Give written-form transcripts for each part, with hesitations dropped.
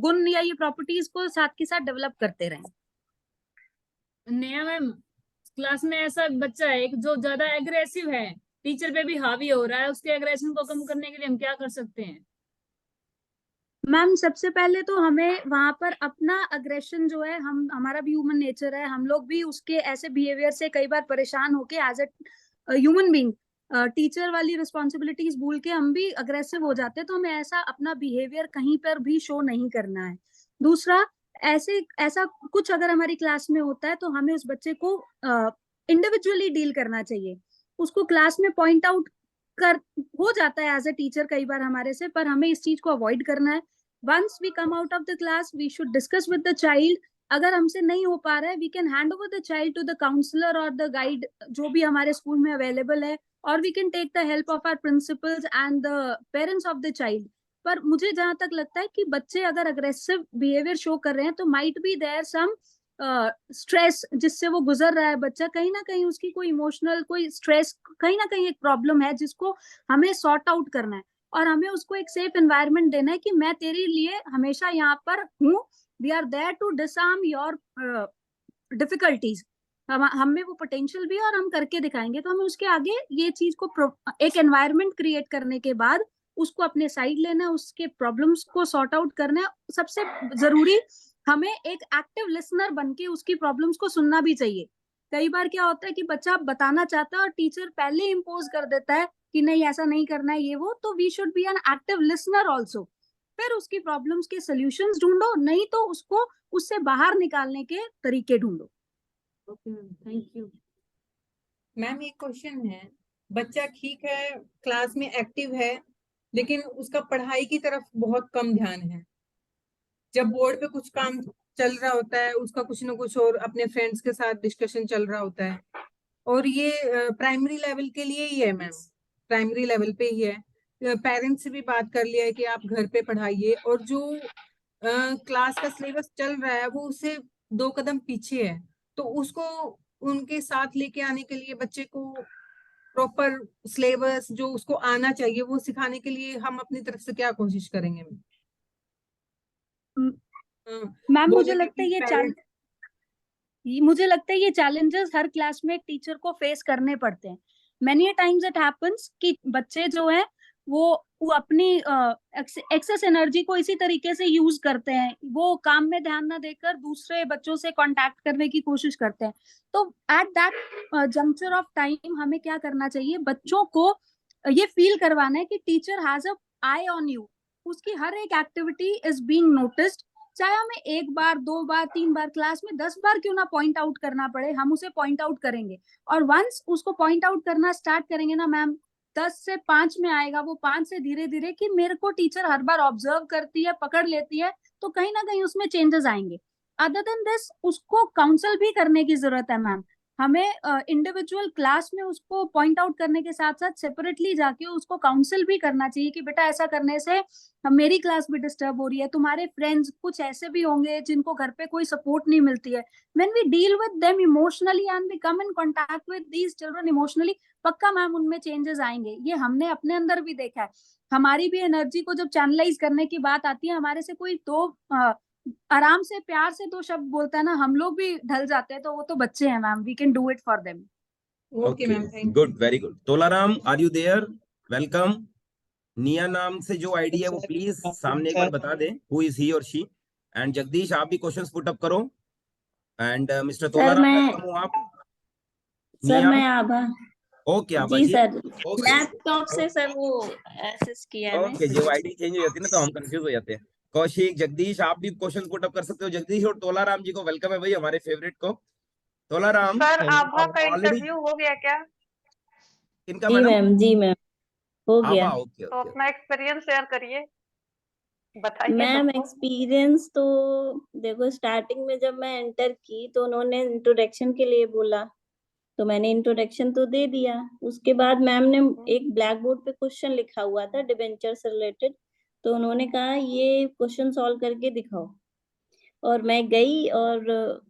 गुण या ये प्रॉपर्टीज को साथ के साथ डेवलप करते रहें। नया मैम, क्लास में ऐसा बच्चा है जो ज्यादा एग्रेसिव है, टीचर पे भी हावी हो रहा है, उसके एग्रेशन को कम करने के लिए हम क्या कर सकते हैं? मैम सबसे पहले तो हमें वहां पर अपना अग्रेशन जो है, हमारा भी ह्यूमन नेचर है, हम लोग भी उसके ऐसे बिहेवियर से कई बार परेशान होके as a human being teacher वाली रिस्पॉन्सिबिलिटीज भूल के हम भी अग्रेसिव हो जाते हैं। तो हमें ऐसा अपना बिहेवियर कहीं पर भी शो नहीं करना है। दूसरा, ऐसा कुछ अगर हमारी क्लास में होता है तो हमें उस बच्चे को इंडिविजुअली डील करना चाहिए। उसको क्लास में पॉइंट आउट कर हो जाता है एज ए टीचर कई बार हमारे से, पर हमें इस चीज को अवॉइड करना है। Once we come out of the class we should discuss with the child. अगर हमसे नहीं हो पा रहा है we can hand over the child to the counsellor और द गाइड जो भी हमारे स्कूल में अवेलेबल है, और we can take the help of our principals and the parents of the child. पर मुझे जहां तक लगता है कि बच्चे अगर अग्रेसिव बिहेवियर शो कर रहे हैं तो might be there some stress जिससे वो गुजर रहा है बच्चा, कहीं ना कहीं उसकी कोई इमोशनल कोई स्ट्रेस, कहीं ना कहीं एक प्रॉब्लम है जिसको हमें सॉर्ट आउट करना है। और हमें उसको एक सेफ एनवायरनमेंट देना है कि मैं तेरे लिए हमेशा यहाँ पर हूँ, we are there to disarm your difficulties. हम में वो पोटेंशियल भी है और हम करके दिखाएंगे। तो हमें उसके आगे ये चीज को एक एनवायरनमेंट क्रिएट करने के बाद उसको अपने साइड लेना है, उसके प्रॉब्लम्स को सॉर्ट आउट करना है। सबसे जरूरी, हमें एक एक्टिव लिसनर बन के उसकी प्रॉब्लम्स को सुनना भी चाहिए। कई बार क्या होता है कि बच्चा बताना चाहता है और टीचर पहले इम्पोज कर देता है कि नहीं ऐसा नहीं करना है ये वो, तो we should be an active listener also. फिर उसकी प्रॉब्लम्स के सोल्यूशंस ढूंढो, नहीं तो उसको उससे बाहर निकालने के तरीके ढूंढो। Okay ma'am, thank you. Ma'am एक क्वेश्चन है, बच्चा ठीक है क्लास में एक्टिव है लेकिन उसका पढ़ाई की तरफ बहुत कम ध्यान है। जब बोर्ड पे कुछ काम चल रहा होता है उसका कुछ ना कुछ और अपने फ्रेंड्स के साथ डिस्कशन चल रहा होता है, और ये प्राइमरी लेवल के लिए ही है मैम, प्राइमरी लेवल पे ही है। पेरेंट्स से भी बात कर लिया है कि आप घर पे पढ़ाइए, और जो क्लास का सिलेबस चल रहा है वो उससे 2 कदम पीछे है। तो उसको उनके साथ लेके आने के लिए बच्चे को प्रॉपर सिलेबस जो उसको आना चाहिए वो सिखाने के लिए हम अपनी तरफ से क्या कोशिश करेंगे मैम? मैम बोलेंगे मुझे लगता है ये चैलेंजेस हर क्लास में एक टीचर को फेस करने पड़ते हैं। मेनी टाइम्स इट हैपेंस कि बच्चे जो है वो अपनी एक्सेस एनर्जी को इसी तरीके से यूज करते हैं, वो काम में ध्यान ना देकर दूसरे बच्चों से कांटेक्ट करने की कोशिश करते हैं। तो at that juncture of time हमें क्या करना चाहिए, बच्चों को ये फील करवाना है कि teacher has a I on you, उसकी हर एक एक्टिविटी इज बीइंग नोटिस्ड। चाहे हमें 1 बार 2 बार 3 बार क्लास में 10 बार क्यों ना पॉइंट आउट करना पड़े, हम उसे पॉइंट आउट करेंगे। और वंस उसको पॉइंट आउट करना स्टार्ट करेंगे ना मैम, 10 से 5 में आएगा, वो 5 से धीरे धीरे कि मेरे को टीचर हर बार ऑब्जर्व करती है, पकड़ लेती है, तो कहीं ना कहीं उसमें चेंजेस आएंगे। अदर देन दिस उसको काउंसल भी करने की जरूरत है मैम। हमें इंडिविजुअल क्लास में उसको पॉइंट आउट करने के साथ साथ सेपरेटली जाके उसको काउंसल भी करना चाहिए कि बेटा ऐसा करने से मेरी क्लास भी डिस्टर्ब हो रही है, तुम्हारे फ्रेंड्स कुछ ऐसे भी होंगे जिनको घर पे कोई सपोर्ट नहीं मिलती है। When we deal with them emotionally and we come in contact with these children emotionally, पक्का मैम उनमें चेंजेस आएंगे। ये हमने अपने अंदर भी देखा है। हमारी भी एनर्जी को जब चैनलाइज करने की बात आती है, हमारे से कोई दो आराम से प्यार से 2 शब्द बोलता है ना, हम लोग भी ढल जाते हैं। तो वो तो बच्चे हैं ma'am, we can do it for them. Okay ma'am, thank good, very good. Tolaram, are you there? Welcome. निया नाम से जो आईडी है वो प्लीज सामने एक बार बता दे, हु इज ही और शी। एंड जगदीश आप भी क्वेश्चंस पुट अप करो। एंड मिस्टर तोलाराम, वेलकम हो आप। सर मैं आभा ओके आभा जी जी। सर, ओके लैपटॉप से सर वो एक्सेस किया है ओके, जो आईडी चेंज हो जाती है ना तो हम कंफ्यूज हो जाते हैं। कौशिक, जगदीश आप भी क्वेश्चन पुट अप कर सकते हो। जगदीश और तोलाराम जी को वेलकम है भाई, हमारे फेवरेट को। तोलाराम सर आभा का ऑलरेडी इंटरव्यू हो गया क्या? इनका जी मैडम मैम, जी मैम हो गया। आभा, ओके तो ओके। अपना एक्सपीरियंस शेयर करिए, बताइए मैम सबको। एक्सपीरियंस तो देखो, स्टार्टिंग में जब मैं एंटर की तो उन्होंने इंट्रोडक्शन के लिए बोला, तो मैंने इंट्रोडक्शन तो दे दिया। उसके बाद मैम ने एक ब्लैक बोर्ड पे क्वेश्चन लिखा हुआ था डिबेंचर से रिलेटेड, तो उन्होंने कहा ये क्वेश्चन सॉल्व करके दिखाओ। और मैं गई और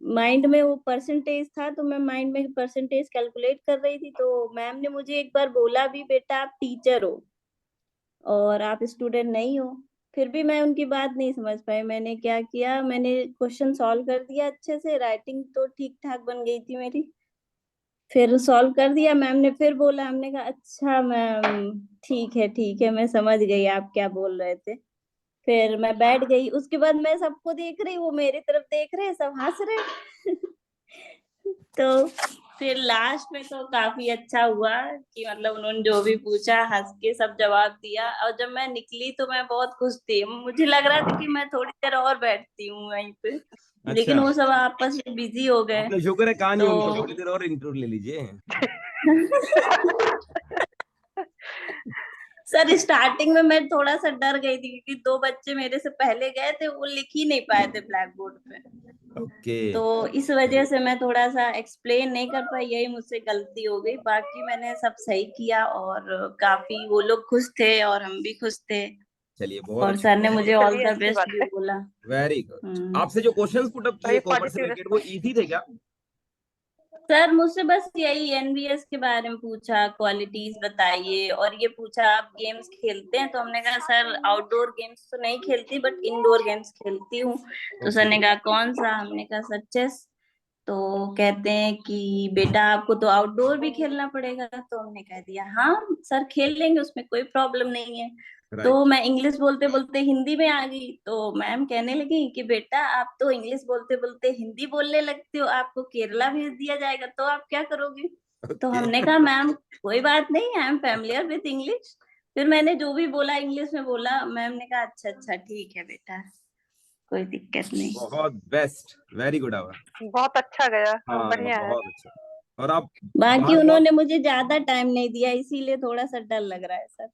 माइंड में वो परसेंटेज था, तो मैं माइंड में परसेंटेज कैलकुलेट कर रही थी। तो मैम ने मुझे एक बार बोला भी, बेटा आप टीचर हो और आप स्टूडेंट नहीं हो। फिर भी मैं उनकी बात नहीं समझ पाई। मैंने क्या किया, मैंने क्वेश्चन सॉल्व कर दिया अच्छे से, राइटिंग तो ठीक ठाक बन गई थी मेरी। फिर सॉल्व कर दिया, मैम ने फिर बोला, हमने कहा अच्छा मैम ठीक है मैं समझ गई आप क्या बोल रहे थे। फिर मैं बैठ गई। उसके बाद मैं सबको देख रही, वो मेरी तरफ देख रहे, सब हंस रहे। तो फिर लास्ट में तो काफी अच्छा हुआ कि मतलब उन्होंने जो भी पूछा हंस के सब जवाब दिया। और जब मैं निकली तो मैं बहुत खुश थी, मुझे लग रहा था कि मैं थोड़ी देर और बैठती हूँ वहीं पे, लेकिन अच्छा, वो सब आपस में बिजी हो गए। आपने शुक्र है कहा नहीं तो उनको, थोड़ी देर और इंटरव्यू ले लीजिए। सर स्टार्टिंग में मैं थोड़ा सा डर गई थी, क्योंकि 2 बच्चे मेरे से पहले गए थे, वो लिख ही नहीं पाए थे ब्लैक बोर्ड पे। ओके, तो इस वजह से मैं थोड़ा सा एक्सप्लेन नहीं कर पाई, यही मुझसे गलती हो गई। बाकी मैंने सब सही किया और काफी वो लोग खुश थे और हम भी खुश थे। चलिए बहुत और अच्छी सर ने बात मुझे है। ऑल चलिए द अच्छी बेस्ट बात भी है। बोला। Very good. हम्म। आपसे जो क्वेश्चंस पुट अप तो किए ये कॉमर्स पॉजिटिव रिलेटेड, वो इजी थे क्या? सर मुझसे बस यही एनवीएस के बारे में पूछा, क्वालिटीज बताइए, और ये पूछा आप गेम्स खेलते हैं? तो हमने कहा सर आउटडोर गेम्स तो नहीं खेलती, बट इंडोर गेम्स खेलती हूँ। तो सर ओके, ने कहा कौन सा? हमने कहा सर चेस। तो कहते हैं कि बेटा आपको तो आउटडोर भी खेलना पड़ेगा। तो हमने कह दिया हाँ सर खेल लेंगे, उसमें कोई प्रॉब्लम नहीं है। तो राइट। मैं इंग्लिश बोलते बोलते हिंदी में आ गई। तो मैम कहने लगी कि बेटा आप तो इंग्लिश बोलते बोलते हिंदी बोलने लगते हो, आपको केरला भेज दिया जाएगा तो आप क्या करोगे? तो ओके, हमने कहा मैम कोई बात नहीं, I am familiar with English. फिर मैंने जो भी बोला इंग्लिश में बोला। मैम ने कहा अच्छा अच्छा ठीक है बेटा, कोई दिक्कत नहीं। बहुत बेस्ट, वेरी गुड आवर। बहुत अच्छा गया, हाँ बढ़िया है। बहुत अच्छा। और आप बाकी बाहर बहुत, उन्होंने मुझे ज्यादा टाइम नहीं दिया, इसीलिए थोड़ा सा डर लग रहा है सर।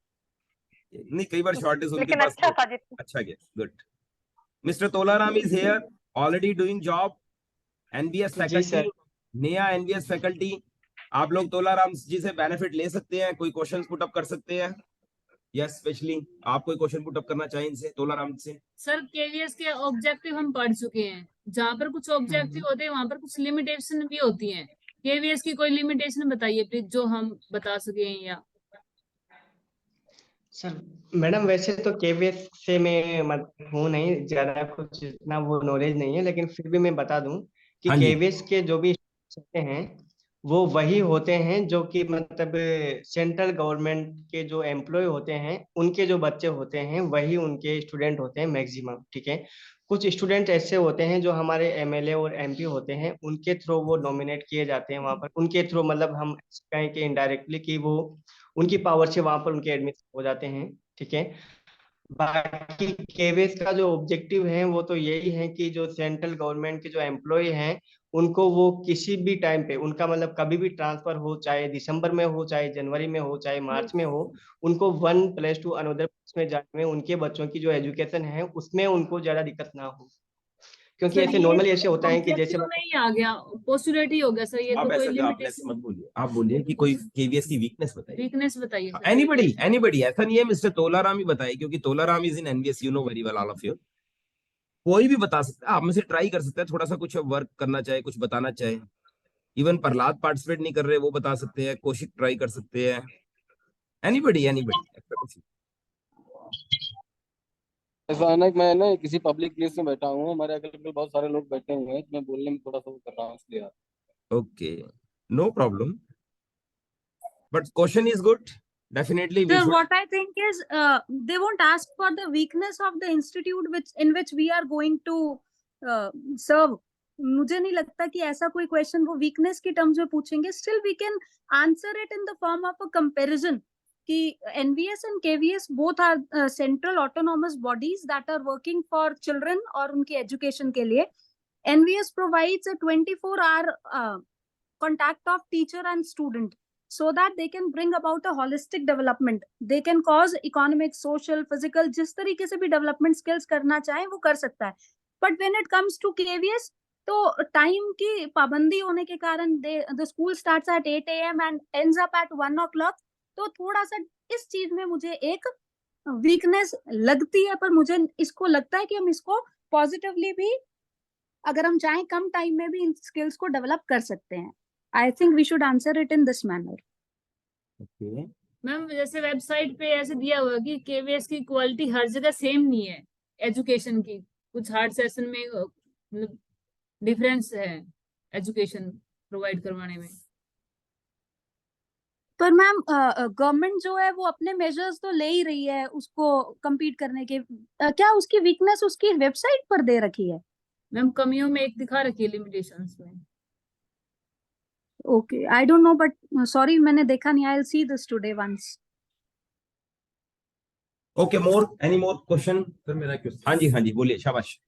नहीं कई बार शॉर्टेज उनके लेकिन पास अच्छा तो था जितना। अच्छा गया, good. Mister Tolaram is here, already doing job, NBS जी फैकल्टी, सर। नया एनबीएस फैकल्टी। आप लोग तोलाराम जी से बेनिफिट ले सकते हैं, कोई क्वेश्चन पुट अप कर सकते हैं। यस, स्पेशली आप कोई क्वेश्चन पुट अप करना चाहें इनसे, तोलाराम से? सर केवीएस के ऑब्जेक्टिव हम पढ़ चुके हैं, जहाँ पर कुछ ऑब्जेक्टिव होते हैं वहां पर कुछ लिमिटेशन भी होती हैं। केवीएस की कोई लिमिटेशन बताइए प्लीज, जो हम बता सके या। सर मैडम वैसे तो केवीएस से मैं हूँ नहीं, ज्यादा कुछ इतना वो नॉलेज नहीं है, लेकिन फिर भी मैं बता दूं कि हाँ जी, केवीएस के जो भी होते हैं वो वही होते हैं जो कि मतलब सेंट्रल गवर्नमेंट के जो एम्प्लॉय होते हैं उनके जो बच्चे होते हैं वही उनके स्टूडेंट होते हैं मैक्सिमम। ठीक है, कुछ स्टूडेंट ऐसे होते हैं जो हमारे एमएलए और एमपी होते हैं, उनके थ्रू वो नॉमिनेट किए जाते हैं वहां पर, उनके थ्रू मतलब हम कहें कि इनडायरेक्टली कि वो उनकी पावर से वहां पर उनके एडमिशन हो जाते हैं। ठीक है, बाकी केवीएस का जो ऑब्जेक्टिव है वो तो यही है कि जो सेंट्रल गवर्नमेंट के जो एम्प्लॉय हैं उनको वो किसी भी टाइम पे उनका मतलब कभी भी ट्रांसफर हो, चाहे दिसंबर में हो, चाहे जनवरी में हो, चाहे मार्च में हो, उनको one place to another place में जाने में उनके बच्चों की जो एजुकेशन है उसमें उनको ज्यादा दिक्कत ना हो। क्योंकि सर ऐसे ये नॉर्मली ऐसे होता है कि जैसे ऑब्जेक्टिव नहीं आ गया, पोस्टुलेट ही हो गया सर, ये तो आप कोई ऐसा आप ऐसे लिमिटेशन। मत बोलिए, आप बोलिए कि कोई केवीएस की वीकनेस बताइए। वीकनेस बताइए सर। एनीबडी एनीबडी, ऐसा नहीं है मिस्टर तोलाराम ही बताए, क्योंकि Tolaram is in NBS, you know very well all of you. कोई भी बता सकता है, आप में से ट्राई कर सकते हैं, थोड़ा सा कुछ वर्क करना चाहे, कुछ बताना चाहे। इवन प्रहलाद पार्टिसिपेट नहीं कर रहे, वो बता सकते हैं, कौशिक ट्राई कर सकते हैं। एनीबडी एनीबडी, ऐसा कुछ ऐसा है ना कि मैं ना किसी पब्लिक प्लेस में बैठा हूँ, हमारे अगल बगल बहुत सारे लोग बैठे हुए हैं, तो मैं बोलने में थोड़ा सा वो कर रहा हूँ इसलिए यार। Okay, no problem, but question is good, definitely we Sir, should. what I think is, they won't ask for the weakness of the institute which we are going to serve. मुझे नहीं लगता कि ऐसा कोई क्वेश्चन वो weakness की terms में पूछेंगे. Still we can answer it in the form of a comparison कि NVS and KVS both are central autonomous bodies that are working for children और उनके एजुकेशन के लिए. NVS provides a 24-hour contact of teacher and student, so that they can bring about a holistic development. They can cause economic, social, physical, जिस तरीके से भी development skills करना चाहे वो कर सकता है. But when it comes to KVS, तो टाइम की पाबंदी होने के कारण the school starts at 8 AM and ends up at 1 o'clock. तो थोड़ा सा इस चीज में मुझे एक वीकनेस लगती है, पर मुझे इसको लगता है कि हम इसको पॉजिटिवली भी, अगर हम चाहें कम टाइम में भी इन स्किल्स को डेवलप कर सकते हैं. I think we should answer it in this manner. Okay. Ma'am जैसे वेबसाइट पे ऐसे दिया हुआ कि केवीएस की क्वालिटी हर जगह सेम नहीं है एजुकेशन की, कुछ हार्ड सेशन में मतलब डिफरेंस है एजुकेशन प्रोवाइड करवाने में। पर मैम गवर्नमेंट जो है वो अपने मेजर्स तो ले ही रही है उसको compete करने के। क्या उसकी वीकनेस उसकी वेबसाइट पर दे रखी है? मैम कमियों में एक दिखा रखी है लिमिटेशंस में। Okay, I don't know but sorry मैंने देखा नहीं। I will see this today once. Okay, more any more question? Sir मेरा क्वेश्चन, हाँ जी बोलिए, शाबाश।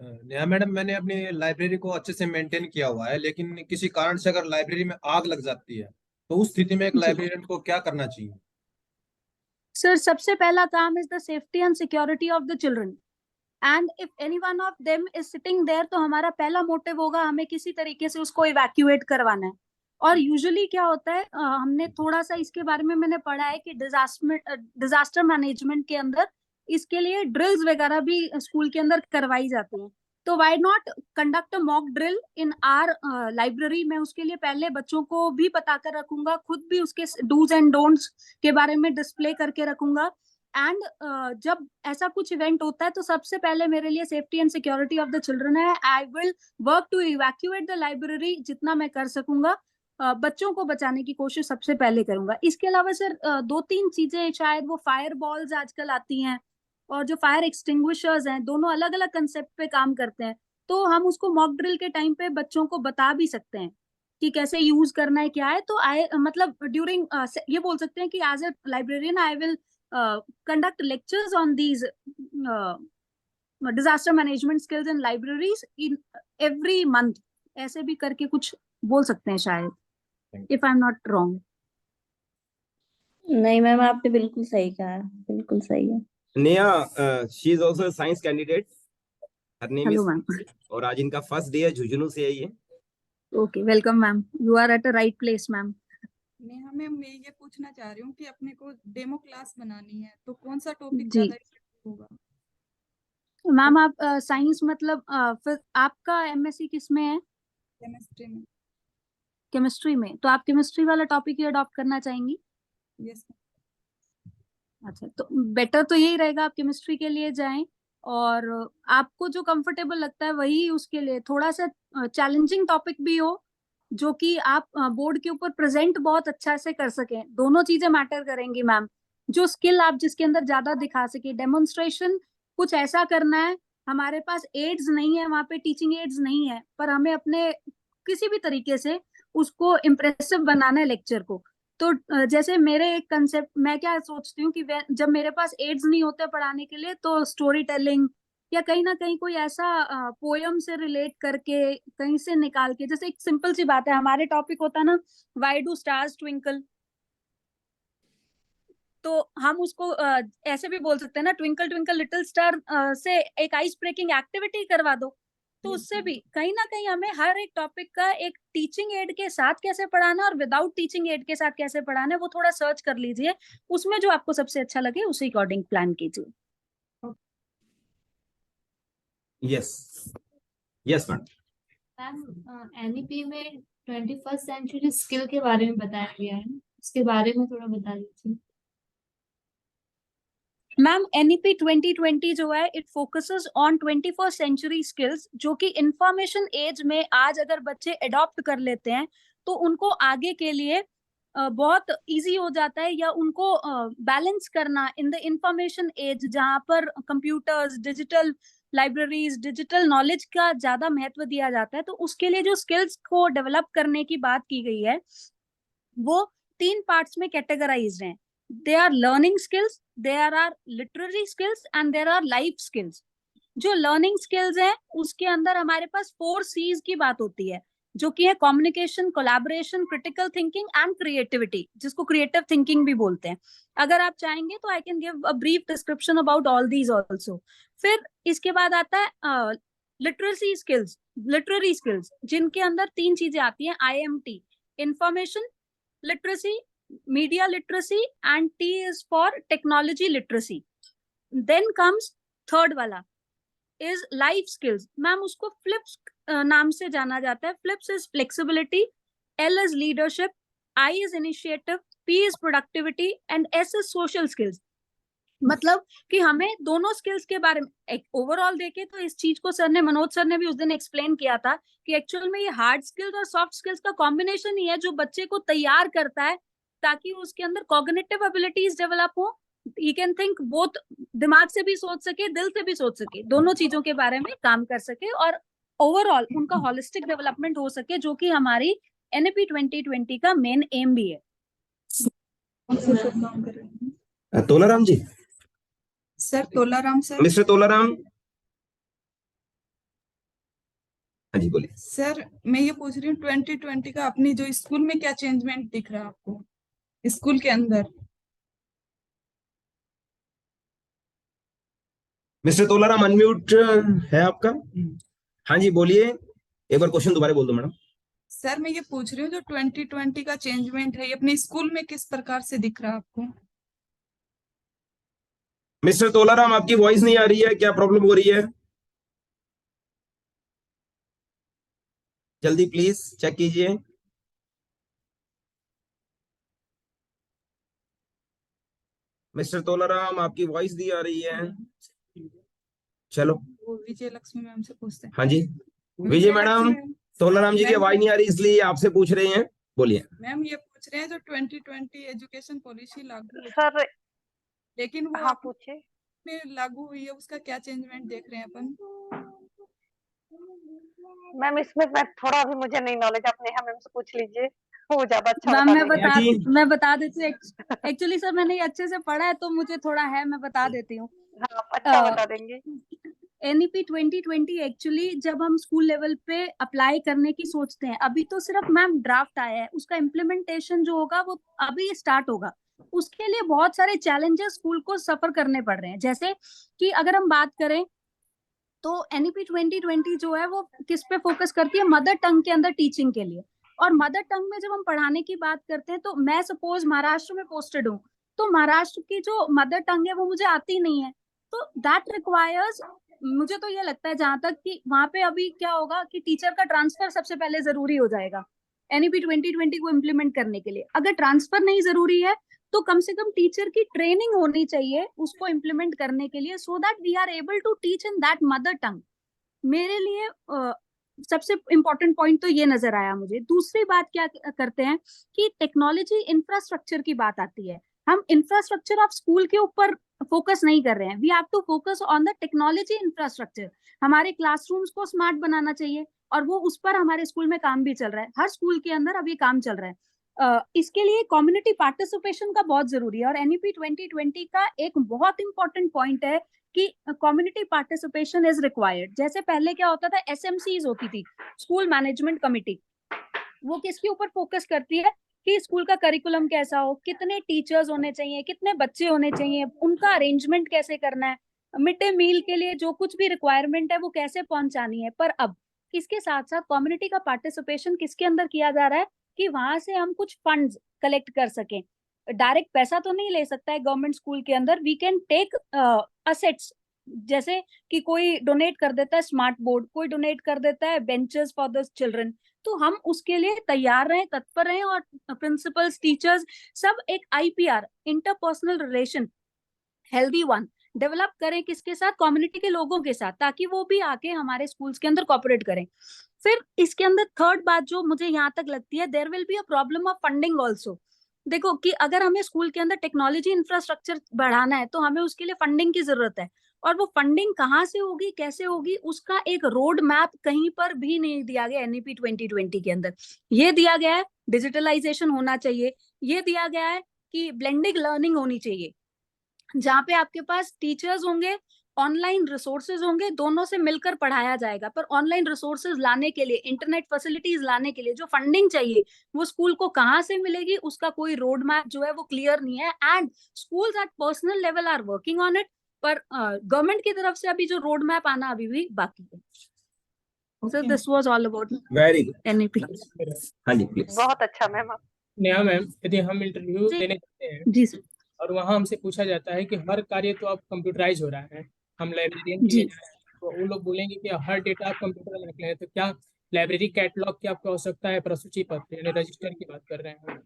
नेहा मैडम, मैंने अपनी लाइब्रेरी को अच्छे से मेंटेन किया हुआ है, लेकिन किसी कारण से अगर लाइब्रेरी में आग लग जाती है तो उस स्थिति में एक जी लाइब्रेरियन को क्या करना चाहिए? सर, सबसे पहला काम is the safety and security of the children. And if any one of them is sitting there, तो हमारा पहला मोटिव होगा हमें किसी तरीके से उसको इवैक्यूएट करवाना है। और यूजुअली क्या होता है, हमने थोड़ा सा इसके बारे में मैंने पढ़ा है कि डिजास्टर मैनेजमेंट के अंदर इसके लिए ड्रिल्स वगैरह भी स्कूल के अंदर करवाई जाती हैं। तो why not conduct a mock drill in our library. मैं उसके लिए पहले बच्चों को भी बता कर रखूंगा, खुद भी उसके डूज एंड डोंट्स के बारे में डिस्प्ले करके रखूंगा। एंड जब ऐसा कुछ इवेंट होता है तो सबसे पहले मेरे लिए safety and security of the children है। I will work to evacuate the library जितना मैं कर सकूंगा। बच्चों को बचाने की कोशिश सबसे पहले करूंगा। इसके अलावा सर दो तीन चीजें, शायद वो फायर बॉल्स आजकल आती हैं और जो फायर एक्सटिंग्विशर्स हैं, दोनों अलग अलग कंसेप्ट पे काम करते हैं। तो हम उसको मॉक ड्रिल के टाइम पे बच्चों को बता भी सकते हैं कि कैसे यूज करना है, क्या है। तो आई मतलब ड्यूरिंग ये बोल सकते हैं कि as a librarian I will conduct lectures on these disaster management skills in libraries in every month। ऐसे भी करके कुछ बोल सकते हैं शायद, if I'm not wrong। नहीं मैम, आपने बिल्कुल सही कहा, बिल्कुल सही है। Neha, she is also science candidate, her name hello is, ma'am. और आज इनका फर्स्ट डे है, झुंझुनू से है ये। Okay, welcome ma'am, you are at a right place ma'am. Neha ma'am, मैं ये पूछना चाह रही हूँ कि अपने को डेमो क्लास बनानी है तो कौन सा टॉपिक जी ज्यादा इफेक्टिव होगा? मैम, आप साइंस मतलब फिर आपका एमएससी किस में है? केमिस्ट्री में। केमिस्ट्री में, तो आप केमिस्ट्री वाला टॉपिक ही अडॉप्ट करना चाहेंगी? यस। अच्छा, तो बेटर तो यही रहेगा आप केमिस्ट्री के लिए जाएं। और आपको जो कंफर्टेबल लगता है वही उसके लिए, थोड़ा सा चैलेंजिंग टॉपिक भी हो जो कि आप बोर्ड के ऊपर प्रेजेंट बहुत अच्छा से कर सकें। दोनों चीजें मैटर करेंगी मैम। जो स्किल आप जिसके अंदर ज्यादा दिखा सके, डेमोन्स्ट्रेशन कुछ ऐसा करना है। हमारे पास एड्स नहीं है, वहां पे टीचिंग एड्स नहीं है, पर हमें अपने किसी भी तरीके से उसको इम्प्रेसिव बनाना है लेक्चर को। तो जैसे मेरे एक कंसेप्ट, मैं क्या सोचती हूँ कि जब मेरे पास एड्स नहीं होते पढ़ाने के लिए, तो स्टोरी टेलिंग या कहीं ना कहीं कोई ऐसा पोयम से रिलेट करके कहीं से निकाल के, जैसे एक सिंपल सी बात है, हमारे टॉपिक होता है ना, व्हाई डू स्टार्स ट्विंकल। तो हम उसको ऐसे भी बोल सकते हैं ना, ट्विंकल ट्विंकल लिटिल स्टार से एक आइस ब्रेकिंग एक्टिविटी करवा दो। तो उससे भी कहीं ना कहीं हमें हर एक टॉपिक का एक टीचिंग एड के साथ कैसे पढ़ाना और विदाउट टीचिंग एड के साथ कैसे पढ़ाना है, वो थोड़ा सर्च कर लीजिए। उसमें जो आपको सबसे अच्छा लगे उसी अकॉर्डिंग प्लान कीजिए। Yes, yes madam. Ma'am, NEP में 21st सेंचुरी स्किल के बारे में बताया गया है, उसके बारे में थोड़ा बता दीजिए। मैम, एनईपी 2020 जो है, it focuses on 21st century skills, जो कि इंफॉर्मेशन एज में आज अगर बच्चे अडॉप्ट कर लेते हैं तो उनको आगे के लिए बहुत इजी हो जाता है, या उनको बैलेंस करना इन द इंफॉर्मेशन एज, जहाँ पर computers, digital libraries, digital knowledge का ज्यादा महत्व दिया जाता है। तो उसके लिए जो स्किल्स को डेवलप करने की बात की गई है वो 3 पार्ट्स में कैटेगराइज्ड हैं। They are learning skills, there are literary skills and there are life skills. जो लर्निंग स्किल्स हैं उसके अंदर हमारे पास 4 C's की बात होती है, जो कि है communication, collaboration, critical thinking and creativity, जिसको क्रिएटिव थिंकिंग भी बोलते हैं। अगर आप चाहेंगे तो I can give a brief description about all these also. फिर इसके बाद आता है लिटरेसी स्किल्स, लिटरेरी स्किल्स, जिनके अंदर 3 चीजें आती हैं, IMT, information literacy, media literacy, and T is for technology literacy. Then comes third वाला is life skills। मैम उसको फ्लिप्स नाम से जाना जाता है। Flips is flexibility, L is leadership, I is initiative, P is productivity and S is social skills. मतलब कि हमें दोनों स्किल्स के बारे में ओवरऑल देखे तो इस चीज को सर ने, मनोज सर ने भी उस दिन एक्सप्लेन किया था कि एक्चुअल में ये हार्ड स्किल्स और सॉफ्ट स्किल्स का कॉम्बिनेशन ही है जो बच्चे को तैयार करता है ताकि उसके अंदर कॉग्निटिव एबिलिटीज डेवलप हो, ही कैन थिंक बोथ, दिमाग से भी सोच सके, दिल से भी सोच सके, दोनों चीजों के बारे में काम कर सके और ओवरऑल उनका होलिस्टिक डेवलपमेंट हो सके, जो कि हमारी NEP 2020 का मेन एम भी है। Tolaram ji, sir Tolaram sir. Mister Tolaram, हाँ जी बोलिए। सर मैं ये पूछ रही हूँ 2020 का अपनी जो स्कूल में क्या चेंजमेंट दिख रहा है आपको स्कूल के अंदर? मिस्टर तोलाराम अनम्यूट है आपका? हाँ जी बोलिए, एक बार क्वेश्चन दोबारा बोल दो मैडम। सर मैं ये पूछ रही हूँ जो 2020 का चेंजमेंट है ये अपने स्कूल में किस प्रकार से दिख रहा है आपको? मिस्टर तोलाराम आपकी वॉइस नहीं आ रही है, क्या प्रॉब्लम हो रही है? जल्दी प्लीज चेक कीजिए। मिस्टर तोलाराम आपकी वॉइस नहीं आ रही है। चलो वो विजय लक्ष्मी मैम से पूछते हैं। हाँ जी विजय मैडम, तोलाराम जी की मैम, आवाज नहीं आ रही इसलिए आपसे पूछ रहे हैं, बोलिए। मैम ये पूछ रहे हैं जो 2020 एजुकेशन पॉलिसी लागू हुई, सर लेकिन वो हाँ आप पूछिए। में लागू हुई है उसका क्या चेंजमेंट देख रहे हैं अपन? मैम इसमें मैं थोड़ा भी मुझे नहीं नॉलेज, आप नेहा मैम से पूछ लीजिए, वो ज्यादा अच्छा मैम बता देंगे। मैं बता देती हूँ। एक्चुअली सर मैंने ये अच्छे से पढ़ा है तो मुझे थोड़ा है, मैं बता देती हूँ। हाँ अच्छा बता देंगे। NEP 2020 एक्चुअली जब हम स्कूल लेवल पे अप्लाई करने की सोचते हैं, अभी तो सिर्फ मैम ड्राफ्ट आया है, उसका इम्प्लीमेंटेशन जो होगा वो अभी स्टार्ट होगा। उसके लिए बहुत सारे चैलेंजेस स्कूल को सफर करने पड़ रहे हैं। जैसे कि अगर हम बात करें तो NEP 2020 जो है वो किस पे फोकस करती है, मदर टंग के अंदर टीचिंग के लिए। और मदर टंग में जब हम पढ़ाने की बात करते हैं तो मैं सपोज महाराष्ट्र में पोस्टेड हूँ, तो महाराष्ट्र की जो मदर टंग है वो मुझे आती नहीं है, तो दैट रिक्वायर्स, मुझे तो ये लगता है जहां तक कि वहां पे अभी क्या होगा कि टीचर का ट्रांसफर सबसे पहले जरूरी हो जाएगा NEP 2020 को इम्प्लीमेंट करने के लिए। अगर ट्रांसफर नहीं जरूरी है तो कम से कम टीचर की ट्रेनिंग होनी चाहिए उसको इम्प्लीमेंट करने के लिए, so that we are able to teach in that mother tongue. मेरे लिए सबसे इम्पोर्टेंट पॉइंट तो ये नजर आया मुझे। दूसरी बात क्या करते हैं कि टेक्नोलॉजी इंफ्रास्ट्रक्चर की बात आती है, हम इंफ्रास्ट्रक्चर ऑफ स्कूल के ऊपर फोकस नहीं कर रहे हैं, we have to focus on the technology infrastructure. हमारे क्लासरूम्स को स्मार्ट बनाना चाहिए और वो उस पर हमारे स्कूल में काम भी चल रहा है, हर स्कूल के अंदर अब ये काम चल रहा है। इसके लिए कम्युनिटी पार्टिसिपेशन का बहुत जरूरी है और NEP 2020 का एक बहुत इंपॉर्टेंट पॉइंट है कि कम्युनिटी पार्टिसिपेशन इज रिक्वायर्ड। जैसे पहले क्या होता था, SMCs होती थी, स्कूल मैनेजमेंट कमिटी, वो किसके ऊपर फोकस करती है कि स्कूल का करिकुलम कैसा हो, कितने टीचर्स होने चाहिए, कितने बच्चे होने चाहिए, उनका अरेंजमेंट कैसे करना है, मिड डे मील के लिए जो कुछ भी रिक्वायरमेंट है वो कैसे पहुंचानी है। पर अब इसके साथ साथ कम्युनिटी का पार्टिसिपेशन किसके अंदर किया जा रहा है कि वहां से हम कुछ फंड्स कलेक्ट कर सकें। डायरेक्ट पैसा तो नहीं ले सकता है गवर्नमेंट स्कूल के अंदर, वी कैन टेक असेट्स, जैसे कि कोई डोनेट कर देता है स्मार्ट बोर्ड, कोई डोनेट कर देता है बेंचेस फॉर द चिल्ड्रन, तो हम उसके लिए तैयार रहें, तत्पर रहें और प्रिंसिपल्स, टीचर्स सब एक IPR, interpersonal relation healthy one develop करें, किसके साथ, कम्युनिटी के लोगों के साथ, ताकि वो भी आके हमारे स्कूल्स के अंदर कोऑपरेट करें। फिर इसके अंदर थर्ड बात जो मुझे यहाँ तक लगती है, there will be a problem of funding also. देखो कि अगर हमें स्कूल के अंदर टेक्नोलॉजी इंफ्रास्ट्रक्चर बढ़ाना है तो हमें उसके लिए फंडिंग की जरूरत है, और वो फंडिंग कहाँ से होगी, कैसे होगी, उसका एक रोड मैप कहीं पर भी नहीं दिया गया NEP 2020 के अंदर। ये दिया गया है डिजिटलाइजेशन होना चाहिए, ये दिया गया है कि ब्लेंडिंग लर्निंग होनी चाहिए, जहाँ पे आपके पास टीचर्स होंगे, ऑनलाइन रिसोर्सेज होंगे, दोनों से मिलकर पढ़ाया जाएगा। पर ऑनलाइन रिसोर्सेज लाने के लिए, इंटरनेट फैसिलिटीज लाने के लिए जो फंडिंग चाहिए वो स्कूल को कहाँ से मिलेगी, उसका कोई रोड मैप जो है वो क्लियर नहीं है। And schools at personal level are working on it, पर गवर्नमेंट की तरफ से अभी जो रोड मैप आना अभी भी बाकी है। So this was all about very good NEP। हाँ जी प्लीज। बहुत अच्छा मैम। नेहा मैम, यदि हम इंटरव्यू देने जाते हैं जी सर। और वहाँ हमसे पूछा जाता है कि हर कार्य तो अब कंप्यूटराइज हो रहा है, हम लाइब्रेरियन के जी। लिए जा रहे हैं, तो वो लोग बोलेंगे कि हर डेटा आप कंप्यूटर में रख लें, तो क्या लाइब्रेरी कैटलॉग की आपको आवश्यकता है? प्रसूची पत्र यानी रजिस्टर की बात कर रहे हैं हम।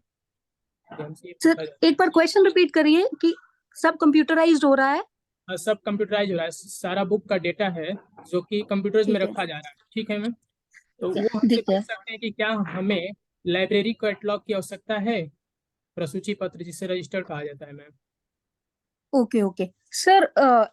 हमसे सर एक बार क्वेश्चन रिपीट करिए कि सब कंप्यूटराइज्ड हो रहा है। सब कंप्यूटराइज हो रहा है, सारा बुक का डेटा है जो कि कंप्यूटर्स में ठीक है, रखा जा रहा है, ठीक है मैम। तो ठीक वो है, हमसे ठीक पूछ है। सकते हैं कि क्या हमें लाइब्रेरी कैटलॉग की आवश्यकता है, प्रसूची पत्र जिसे रजिस्टर कहा जाता है ma'am. Okay okay sir,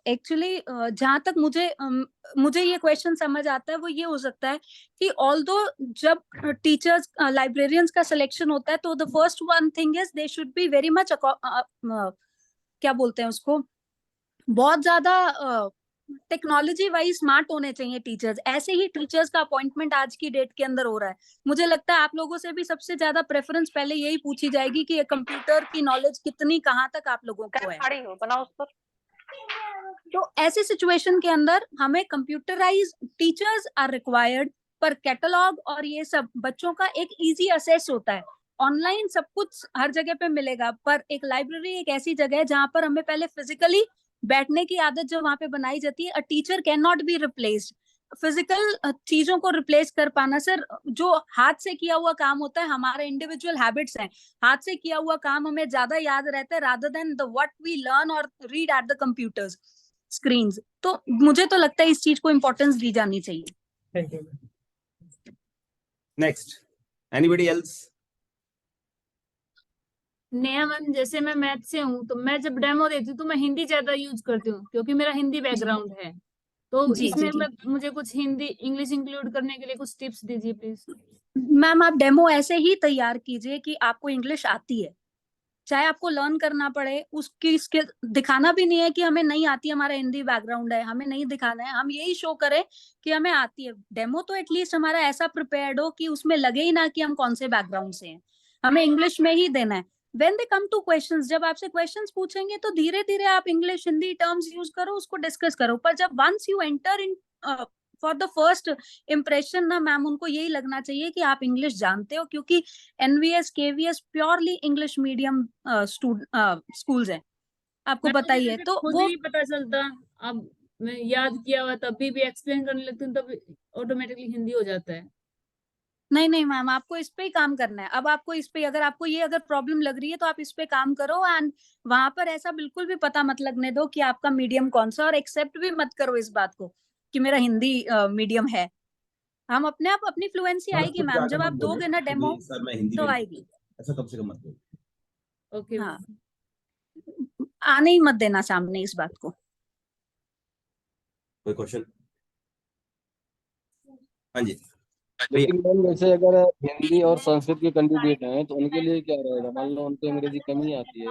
actually जहाँ तक मुझे ये क्वेश्चन समझ आता है वो ये हो सकता है कि ऑल्दो जब टीचर्स लाइब्रेरियंस का सिलेक्शन होता है तो the first one thing is they should be very much क्या बोलते हैं उसको, बहुत ज्यादा टेक्नोलॉजी वाइज स्मार्ट होने चाहिए टीचर्स। ऐसे ही टीचर्स का अपॉइंटमेंट आज की डेट के अंदर हो रहा है। मुझे लगता है आप लोगों से भी सबसे ज्यादा प्रेफरेंस पहले यही पूछी जाएगी कि कंप्यूटर की नॉलेज कितनी कहाँ तक आप लोगों को है। खड़ी हो बनाओ उसको। तो ऐसे सिचुएशन के अंदर हमें कंप्यूटराइज टीचर्स आर रिक्वायर्ड, पर कैटलॉग और ये सब बच्चों का एक इजी असेस होता है। ऑनलाइन सब कुछ हर जगह पे मिलेगा, पर एक लाइब्रेरी एक ऐसी जगह है जहां पर हमें पहले फिजिकली बैठने की आदत जो वहां पे बनाई जाती है। A teacher can not be replaced. Physical चीजों को रिप्लेस कर पाना सर, जो हाथ से किया हुआ काम होता है, हमारे इंडिविजुअल हैबिट्स हैं, हाथ से किया हुआ काम हमें ज्यादा याद रहता है rather than the what we learn और read at the computers screens. तो मुझे तो लगता है इस चीज को इम्पोर्टेंस दी जानी चाहिए। Thank you. Next, anybody else? नया मैम, जैसे मैं मैथ से हूँ तो मैं जब डेमो देती हूँ तो मैं हिंदी ज्यादा यूज करती हूँ क्योंकि मेरा हिंदी बैकग्राउंड है। तो जी इसमें जी। मुझे कुछ हिंदी इंग्लिश इंक्लूड करने के लिए कुछ टिप्स दीजिए प्लीज। मैम आप डेमो ऐसे ही तैयार कीजिए कि आपको इंग्लिश आती है, चाहे आपको लर्न करना पड़े। उसकी स्किल दिखाना भी नहीं है कि हमें नहीं आती, हमारा हिंदी बैकग्राउंड है, हमें नहीं दिखाना है, हम यही शो करें कि हमें आती है। डेमो तो एटलीस्ट हमारा ऐसा प्रिपेयर्ड हो कि उसमें लगे ही ना कि हम कौन से बैकग्राउंड से हैं, हमें इंग्लिश में ही देना है। When they come two questions, जब आपसे क्वेश्चंस पूछेंगे तो धीरे धीरे आप इंग्लिश हिंदी टर्म्स यूज करो, उसको डिस्कस करो। पर जब once you enter in for the first impression ना मैम, उनको यही लगना चाहिए कि आप इंग्लिश जानते हो, क्योंकि NVS KVS purely English medium schools है, आपको मैम पता मुझे ही है। जैसे तो खुद वो नहीं पता चलता, अब मैं याद किया हुआ तभी भी एक्सप्लेन करने लगती हूँ तब ऑटोमेटिकली हिंदी हो जाता है। नहीं नहीं मैम, आपको इस पे ही काम करना है। अब आपको इस पे, अगर आपको ये अगर प्रॉब्लम लग रही है तो आप इस पे काम करो। एंड वहां पर ऐसा बिल्कुल भी पता मत लगने दो कि आपका मीडियम कौन सा, और एक्सेप्ट भी मत करो इस बात को कि मेरा हिंदी मीडियम है। हम अपने आप अपनी फ्लुएंसी सर आएगी खुद मैम, जाकर जब आप मत बोलो दोगे ना कि डेमो सर मैं हिंदी तो में, आएगी। ऐसा कम से कम मत बोलो। ओके हाँ, आने ही मत देना सामने इस बात को। कोई क्वेश्चन? हाँ जी। लेकिन मैम वैसे अगर हिंदी और संस्कृत के कैंडिडेट हैं तो उनके लिए क्या रहेगा? मान लो उनको अंग्रेजी कम ही आती है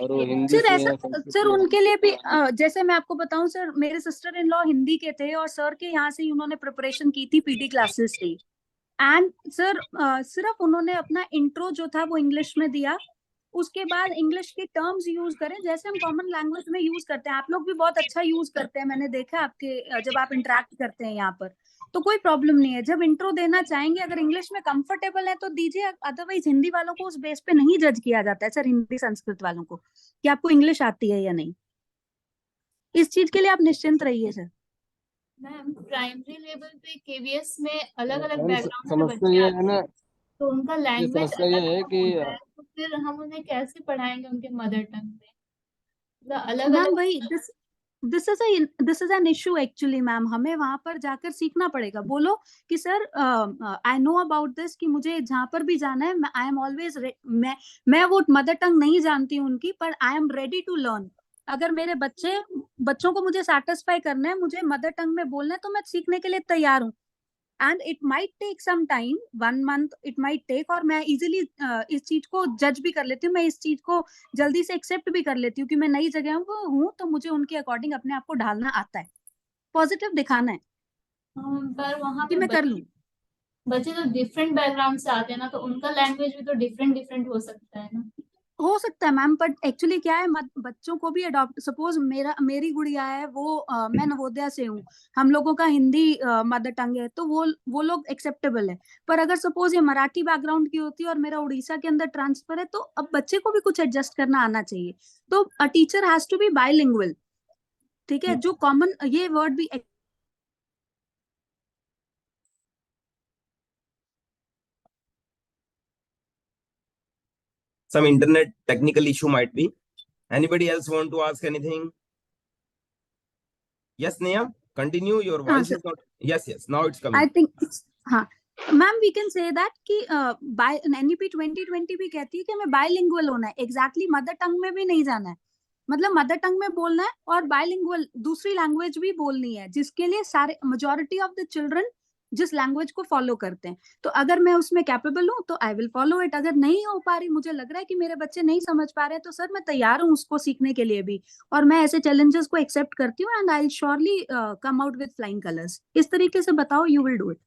और वो हिंदी सर से ऐसा, या संस्कृत सर से उनके लिए भी जैसे मैं आपको बताऊं सर, मेरे सिस्टर इन लॉ हिंदी के थे और सर के यहाँ से ही उन्होंने प्रिपरेशन की थी पीटी क्लासेस से। एंड सर सिर्फ उन्होंने अपना इंट्रो जो था वो इंग्लिश में दिया, उसके बाद इंग्लिश के टर्म्स यूज करें जैसे हम कॉमन लैंग्वेज में यूज करते हैं। आप लोग भी बहुत अच्छा यूज करते हैं, मैंने देखा आपके जब आप इंटरेक्ट करते हैं यहाँ पर, तो कोई प्रॉब्लम नहीं है। जब इंट्रो देना चाहेंगे, अगर इंग्लिश में कंफर्टेबल है तो दीजिए, अदरवाइज हिंदी वालों को उस बेस पे नहीं जज किया जाता है सर, हिंदी संस्कृत वालों को, कि आपको इंग्लिश आती है या नहीं। इस चीज के लिए आप निश्चिंत रहिए सर। मैम प्राइमरी लेवल पे केवीएस में अलग अलग मैम बैकग्राउंड से समस्या बच्चे ये है आते ना, हैं, तो उनका ये लैंग्वेज समस्या ये अलग है अलग कि होता है, तो फिर हम उन्हें कैसे पढ़ाएंगे उनके मदर टंग में? मतलब अलग मैम अलग। वही this is an issue actually ma'am, हमें वहां पर जाकर सीखना पड़ेगा। बोलो कि sir I know about this, कि मुझे जहां पर भी जाना है, आई एम ऑलवेज, मैं वो मदर टंग नहीं जानती हूँ उनकी, पर I am ready to learn. अगर मेरे बच्चों को मुझे सेटिस्फाई करना है, मुझे मदर टंग में बोलना है, तो मैं सीखने के लिए तैयार हूँ। And it might take some time, 1 month it might take, और मैं इजिली इस चीज को जज भी कर लेती हूँ, मैं इस चीज को जल्दी से एक्सेप्ट भी कर लेती हूँ कि मैं नई जगह हूँ, तो मुझे उनके अकॉर्डिंग अपने आप को ढालना आता है, पॉजिटिव दिखाना है पर वहां कि पे मैं कर लूँ। बच्चे तो डिफरेंट बैकग्राउंड से आते हैं ना, तो उनका लैंग्वेज भी तो डिफरेंट डिफरेंट हो सकता है ना। हो सकता है मैम, बट एक्चुअली क्या है, बच्चों को भी अडॉप्ट, सपोज मेरी गुड़िया है वो मैं नवोदया से हूँ, हम लोगों का हिंदी मदर टंग है, तो वो लोग एक्सेप्टेबल है। पर अगर सपोज ये मराठी बैकग्राउंड की होती है और मेरा उड़ीसा के अंदर ट्रांसफर है, तो अब बच्चे को भी कुछ एडजस्ट करना आना चाहिए। तो a teacher has to be bilingual, ठीक है, जो कॉमन ये वर्ड भी some internet technical issue might be. Anybody else want to ask anything? Yes, Neha, continue. Your voice sir. is not. Yes. Now it's coming. I think हाँ ma'am we can say that कि NEP 2020 भी कहती है कि हमें bilingual होना है. Exactly mother tongue में भी नहीं जाना है, मतलब मदर टंग में बोलना है और बायलिंगुअल दूसरी लैंग्वेज भी बोलनी है, जिसके लिए सारे मेजॉरिटी ऑफ द चिल्ड्रन जिस लैंग्वेज को फॉलो करते हैं. तो अगर मैं उसमें कैपेबल हूँ तो आई विल फॉलो इट. अगर नहीं हो पा रही, मुझे लग रहा है कि मेरे बच्चे नहीं समझ पा रहे, तो सर मैं तैयार हूँ उसको सीखने के लिए भी, और मैं ऐसे चैलेंजेस को एक्सेप्ट करती हूँ and I will surely come out with flying colours. इस तरीके से बताओ, you will do it.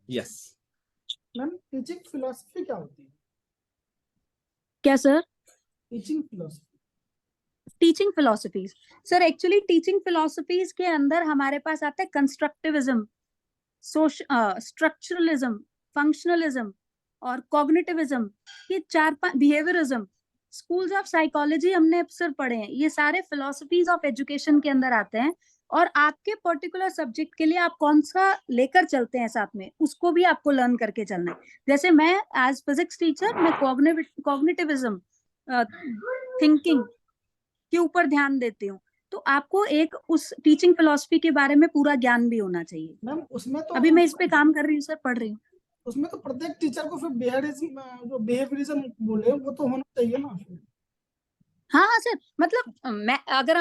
Yes. Ma'am teaching philosophy क्या होती है? क्या sir? Teaching philosophy. Teaching philosophies sir, actually teaching philosophies के अंदर हमारे पास आता है कंस्ट्रक्टिविज्म, स्ट्रक्चरलिज्म, फंक्शनलिज्म और कॉग्निटिविज्म. ये 4-5 बिहेवियरिज्म, स्कूल्स ऑफ साइकोलॉजी हमने सर पढ़े हैं. ये सारे फिलोसफीज ऑफ एजुकेशन के अंदर आते हैं, और आपके पर्टिकुलर सब्जेक्ट के लिए आप कौन सा लेकर चलते हैं साथ में, उसको भी आपको लर्न करके चलना है. जैसे मैं एज फिजिक्स टीचर मैं कॉग्निटिविज्म थिंकिंग के ऊपर ध्यान देती हूँ, तो आपको एक उस टीचिंग फिलोसफी के बारे में पूरा ज्ञान भी होना चाहिए. मैम उसमें तो अभी मैं इस पे काम कर रही हूँ सर, पढ़ रही हूँ. उसमें तो प्रत्येक टीचर को फिर बिहेवियरिज्म बोले वो तो होना चाहिए ना फिर. हाँ सर, मतलब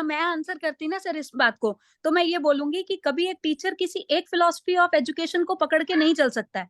मैं आंसर करती ना सर इस बात को, तो मैं ये बोलूंगी कि कभी एक टीचर किसी एक फिलॉसफी ऑफ एजुकेशन को पकड़ के नहीं चल सकता है.